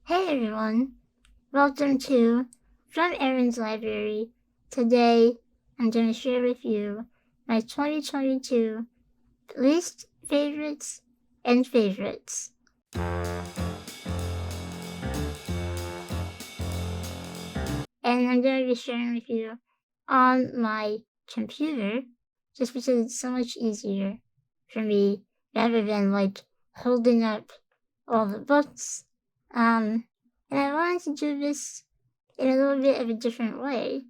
Hey everyone, welcome to From Erin's Library. Today I'm going to share with you my 2022 least favorites and favorites. And I'm going to be sharing with you on my computer just because it's so much easier for me rather than holding up all the books. And I wanted to do this in a little bit of a different way.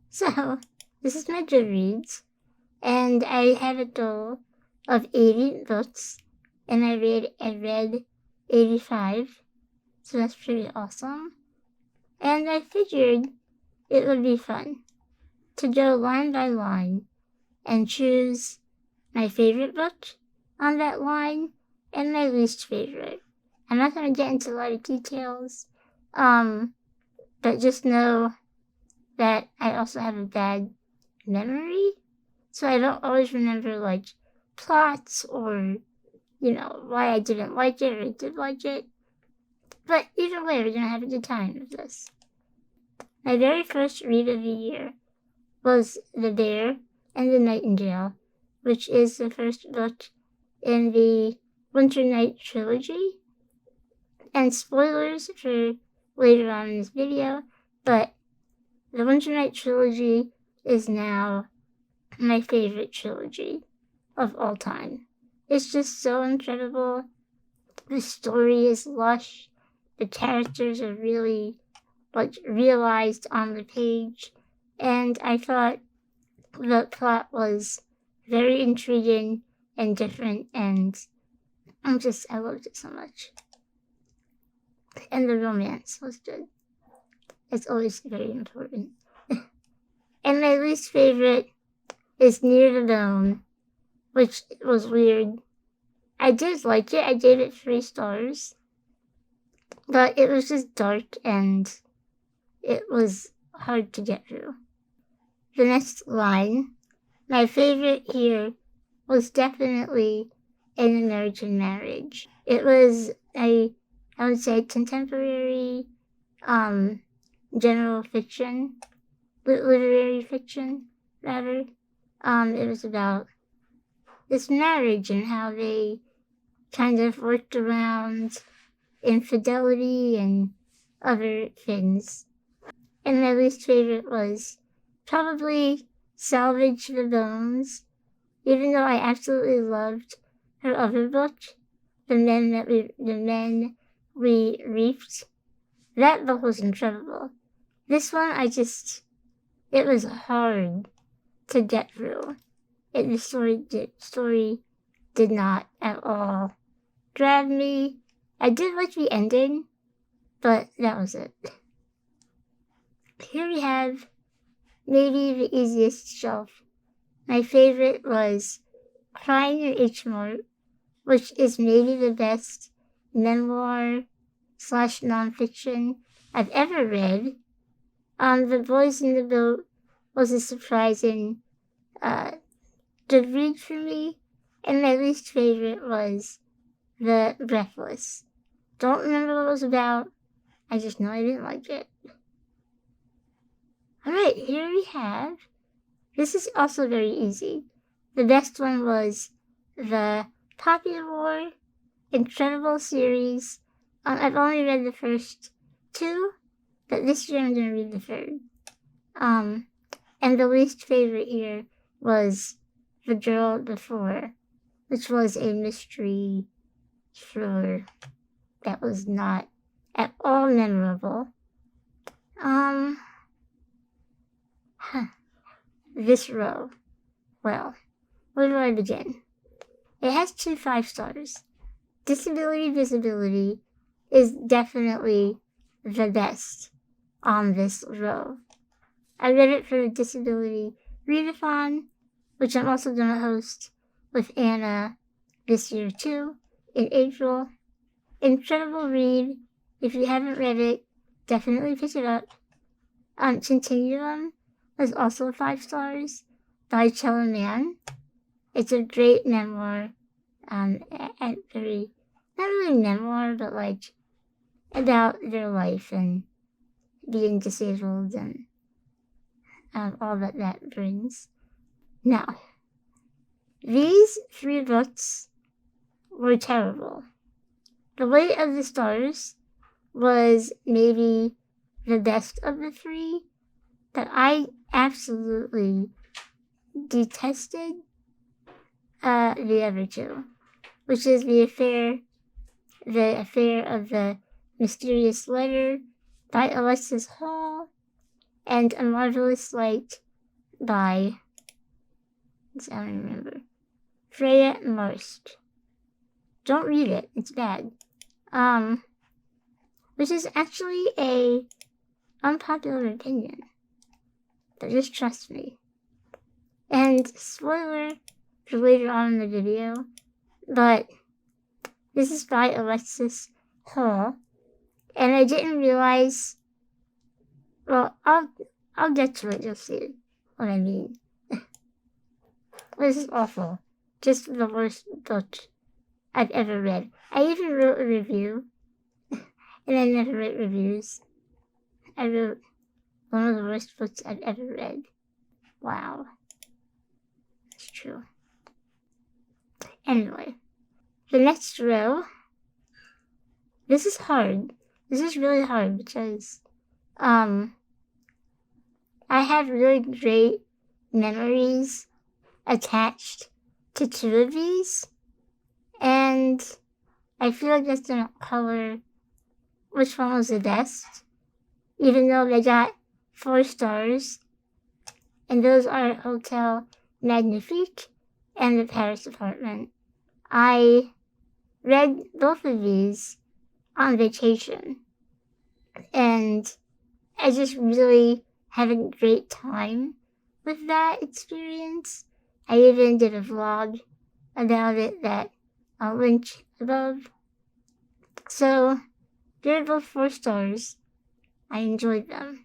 So, this is my Goodreads, and I have a goal of 80 books, and I read 85, so that's pretty awesome. And I figured it would be fun to go line by line and choose my favorite book on that line and my least favorite. I'm not going to get into a lot of details, but just know that I also have a bad memory, so I don't always remember plots or why I didn't like it or did like it. But either way, we're gonna have a good time with this. My very first read of the year was The Bear and the Nightingale, which is the first book in the Winter Night trilogy. And spoilers for later on in this video, but the Winter Night trilogy is now my favorite trilogy of all time. It's just so incredible. The story is lush. The characters are really realized on the page. And I thought the plot was very intriguing and different, and I loved it so much. And the romance was good. It's always very important. And my least favorite is Near the Bone, which was weird. I did like it. I gave it 3 stars. But it was just dark and it was hard to get through. The next line, my favorite here was definitely An American Marriage. It was I would say contemporary general fiction, literary fiction, rather. It was about this marriage and how they kind of worked around infidelity and other things. And my least favorite was probably Salvage the Bones, even though I absolutely loved her other book, The Men We Reaped. That book was incredible. This one, it was hard to get through. The story did not at all grab me. I did like the ending, but that was it. Here we have maybe the easiest shelf. My favorite was Crying in H Mart, which is maybe the best memoir / nonfiction I've ever read. The Boys in the Boat was a surprising good read for me, and my least favorite was The Breathless. Don't remember what it was about. I just know I didn't like it. Alright, here we have. This is also very easy. The best one was the Popular War Incredible series. I've only read the first 2, but this year I'm going to read the 3rd. And the least favorite here was The Girl Before, which was a mystery thriller that was not at all memorable. This row. Well, where do I begin? It has 2 5 stars. Disability Visibility is definitely the best on this row. I read it for the Disability Readathon, which I'm also going to host with Anna this year too, in April. Incredible read. If you haven't read it, definitely pick it up. Continuum was also 5 stars by Chella Mann. It's a great memoir, not really memoir, but about their life and being disabled and all that brings. Now, these 3 books were terrible. The Way of the Stars was maybe the best of the 3, but I absolutely detested the other 2, which is the affair of the Mysterious Letter by Alexis Hall and A Marvelous Light by, I don't remember, Freya Marst. Don't read it, it's bad. Which is actually a unpopular opinion, but just trust me. And spoiler for later on in the video, but this is by Alexis Hall, and I didn't realize, well, I'll get to it, you'll see what I mean. This is awful. Just the worst book I've ever read. I even wrote a review, and I never write reviews. I wrote one of the worst books I've ever read. Wow. It's true. Anyway, the next row, this is hard. This is really hard because I have really great memories attached to 2 of these, and I feel like that's gonna color which one was the best, even though they got 4 stars, and those are Hotel Magnifique and The Paris Apartment. I read both of these on vacation, and I just really had a great time with that experience. I even did a vlog about it that I'll link above. So, they're both 4 stars. I enjoyed them.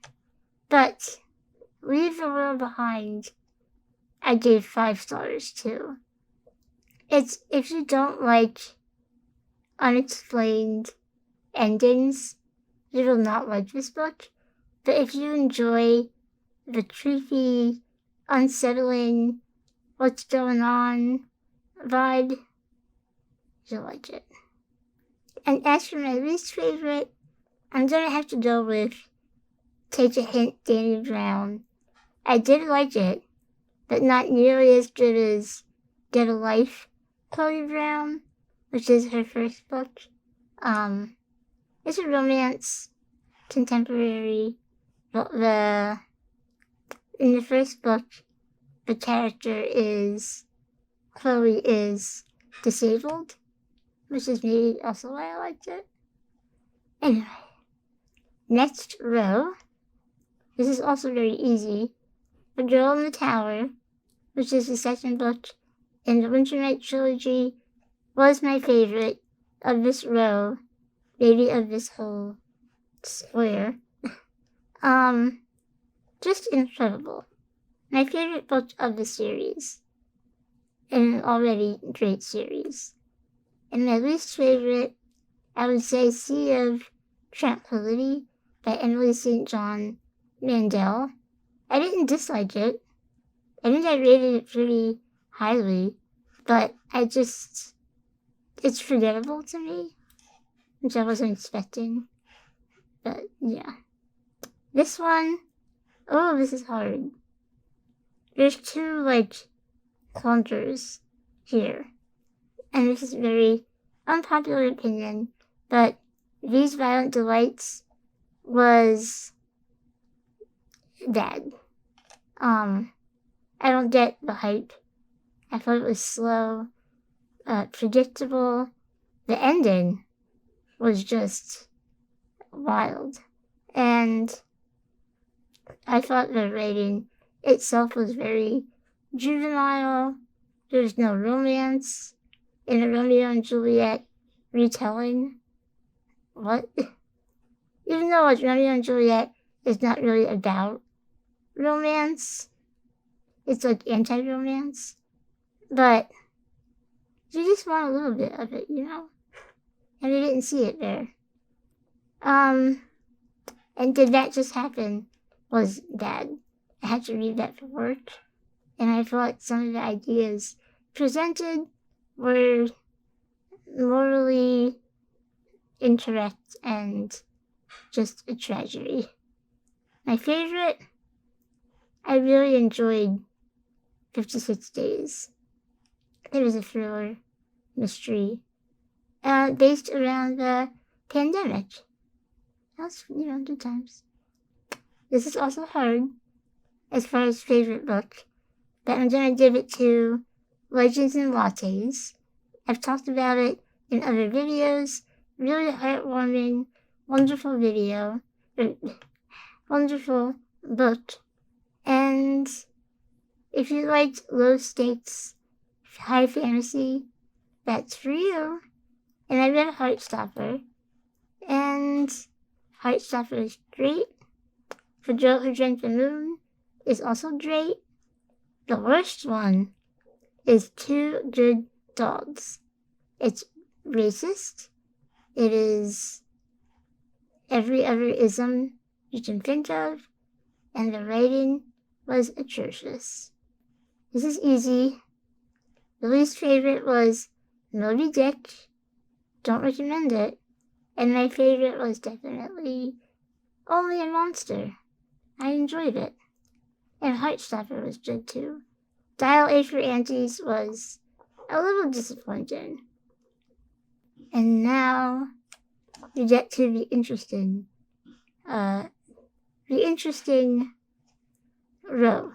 But Leave the World Behind, I gave 5 stars too. If you don't like unexplained endings, you will not like this book. But if you enjoy the creepy, unsettling, what's going on vibe, you'll like it. And as for my least favorite, I'm gonna have to go with Take a Hint, Dani Brown. I did like it, but not nearly as good as Get a Life, Chloe Brown, which is her first book. It's a romance, contemporary. In the first book, the character Chloe is disabled, which is maybe also why I liked it. Anyway, next row. This is also very easy. The Girl in the Tower, which is the second book in the Winter Night trilogy, was my favorite of this row, maybe of this whole square. Just incredible. My favorite book of the series, and an already great series. And my least favorite, I would say Sea of Tranquility by Emily St. John Mandel. I didn't dislike it. I think I rated it pretty highly, but it's forgettable to me, which I wasn't expecting. But yeah. This one, oh, this is hard. There's 2, clunkers here. And this is a very unpopular opinion, but These Violent Delights was bad. I don't get the hype. I thought it was slow, predictable. The ending was just wild. And I thought the writing itself was very juvenile. There's no romance in a Romeo and Juliet retelling. What? Even though Romeo and Juliet is not really about romance, it's like anti-romance, but you just want a little bit of it, you know? And I didn't see it there. And Did That Just Happen was bad. I had to read that for work, and I thought some of the ideas presented were morally incorrect and just a tragedy. My favorite, I really enjoyed 56 Days. It was a thriller mystery based around the pandemic. That was, good times. This is also hard as far as favorite book, but I'm going to give it to Legends and Lattes. I've talked about it in other videos. Really heartwarming, wonderful video, wonderful book. And if you liked low stakes, high fantasy, that's for you. And I read Heartstopper, and Heartstopper is great. For Girl Who Drank the Moon is also great. The worst one is Two Good Dogs. It's racist. It is every other ism you can think of, and the writing was atrocious. This is easy. The least favorite was Moby Dick. Don't recommend it. And my favorite was definitely Only a Monster. I enjoyed it. And Heartstopper was good too. Dial A for Aunties was a little disappointing. And now we get to the interesting row.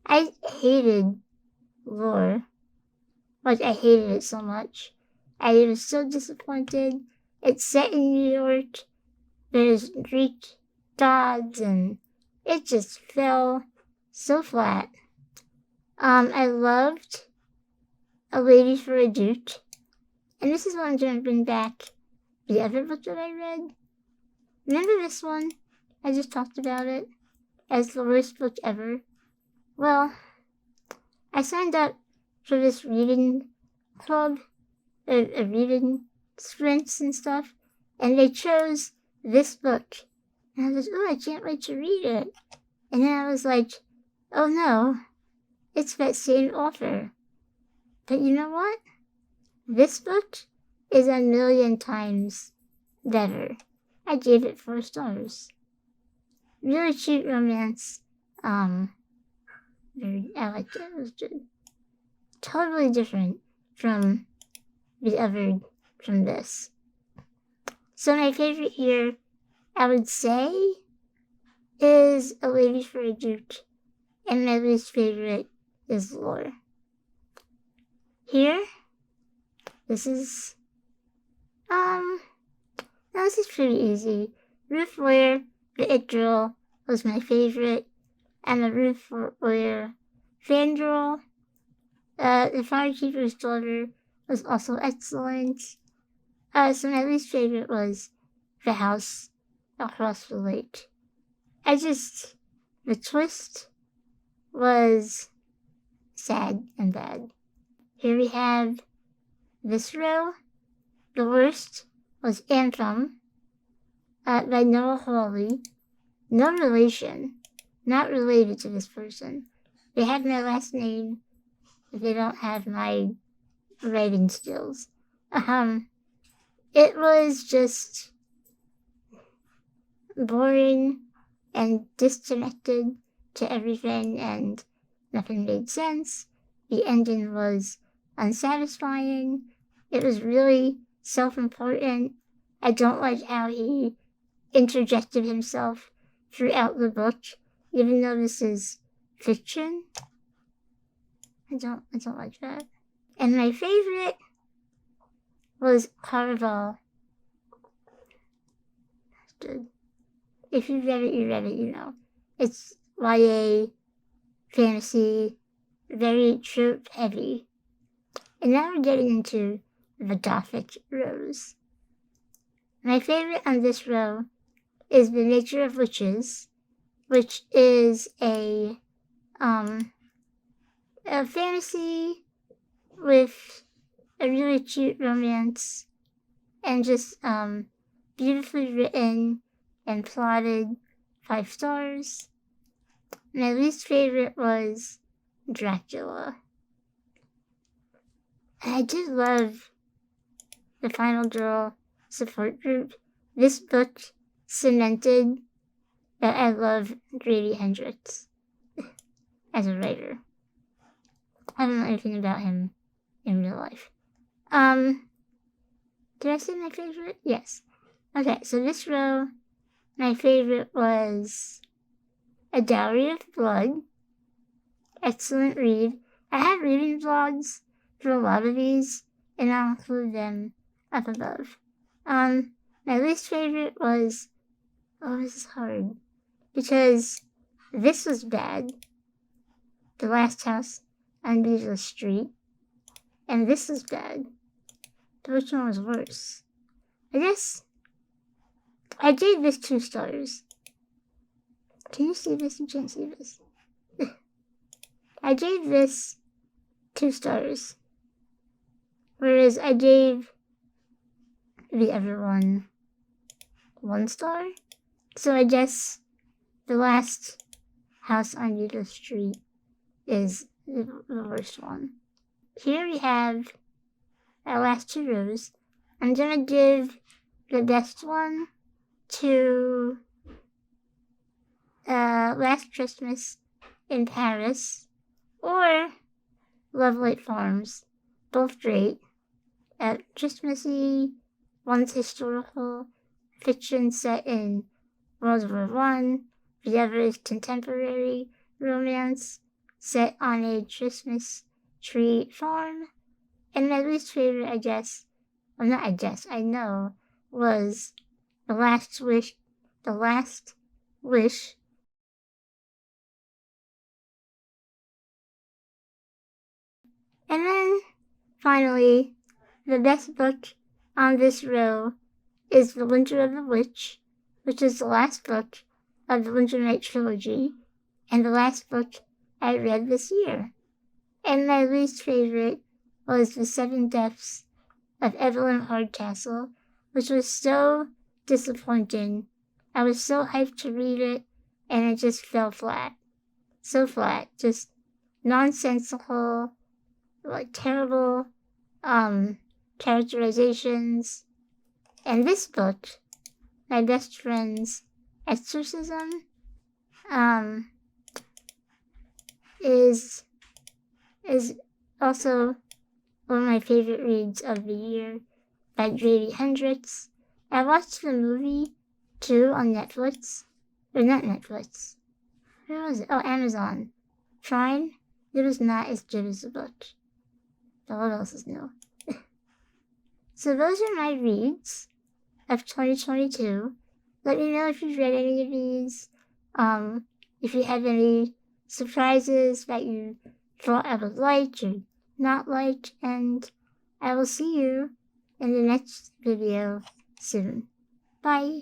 I hated Lore. Like, I hated it so much. I was so disappointed. It's set in New York. There's Greek gods, and it just fell so flat. I loved A Lady for a Duke. And this is what I'm going to bring back the other book that I read. Remember this one? I just talked about it as the worst book ever. Well, I signed up for this reading club, a reading sprints and stuff, and they chose this book. And I was like, oh, I can't wait to read it. And then I was like, oh no, it's that same author. But you know what? This book is a million times better. I gave it 4 stars. Really cute romance. I liked it. It was good. Totally different from this. So my favorite here, I would say, is A Lady for a Duke, and my least favorite is Lore. Here, this is pretty easy. Ruth Ware, the It Girl, was my favorite, and the Ruth Ware fangirl, the Firekeeper's Daughter, was also excellent. So my least favorite was The House Across the Lake. The twist was sad and bad. Here we have this row. The worst was Anthem, by Noah Hawley. No relation, not related to this person. They have my last name, but they don't have my writing skills. It was just boring and disconnected to everything, and nothing made sense. The ending was unsatisfying. It was really self-important. I don't like how he interjected himself throughout the book, even though this is fiction. I don't like that. And my favorite was Caraval. Good. If you read it, you know. It's YA, fantasy, very trope heavy. And now we're getting into the Gothic rows. My favorite on this row is The Nature of Witches, which is a fantasy with a really cute romance and just beautifully written and plotted, 5 stars. My least favorite was Dracula. I did love the Final Girl support group. This book cemented that I love Grady Hendrix as a writer. I don't know anything about him in real life. Did I say my favorite? Yes. Okay, so this row, my favorite was A Dowry of Blood. Excellent read. I have reading vlogs for a lot of these, and I'll include them up above. My least favorite was, this is hard, because this was bad. The Last House on Beaver Street, and this was bad. But which one was worse? I guess I gave this 2 stars. Can you see this? You can't see this. I gave this 2 stars. Whereas I gave the other one 1 star. So I guess The Last House on Beaver Street is the worst one. Here we have our last 2 rows. I'm gonna give the best one to Last Christmas in Paris or Lovelight Farms. Both great. Christmassy, one's historical fiction set in World War I. The other is contemporary romance set on a Christmas tree farm. And my least favorite, I know, was The Last Wish. The Last Wish. And then, finally, the best book on this row is The Winter of the Witch, which is the last book of the Winter Night trilogy, and the last book I read this year. And my least favorite was The 7 Deaths of Evelyn Hardcastle, which was so disappointing. I was so hyped to read it, and it just fell flat. So flat. Just nonsensical, terrible characterizations. And this book, My Best Friend's Exorcism, is also one of my favorite reads of the year by Grady Hendrix. I watched the movie too on Netflix. Or not Netflix. Where was it? Oh, Amazon Prime. It was not as good as the book. But what else is new? So those are my reads of 2022. Let me know if you've read any of these. If you have any surprises that you thought I would like or not like, and I will see you in the next video soon. Bye!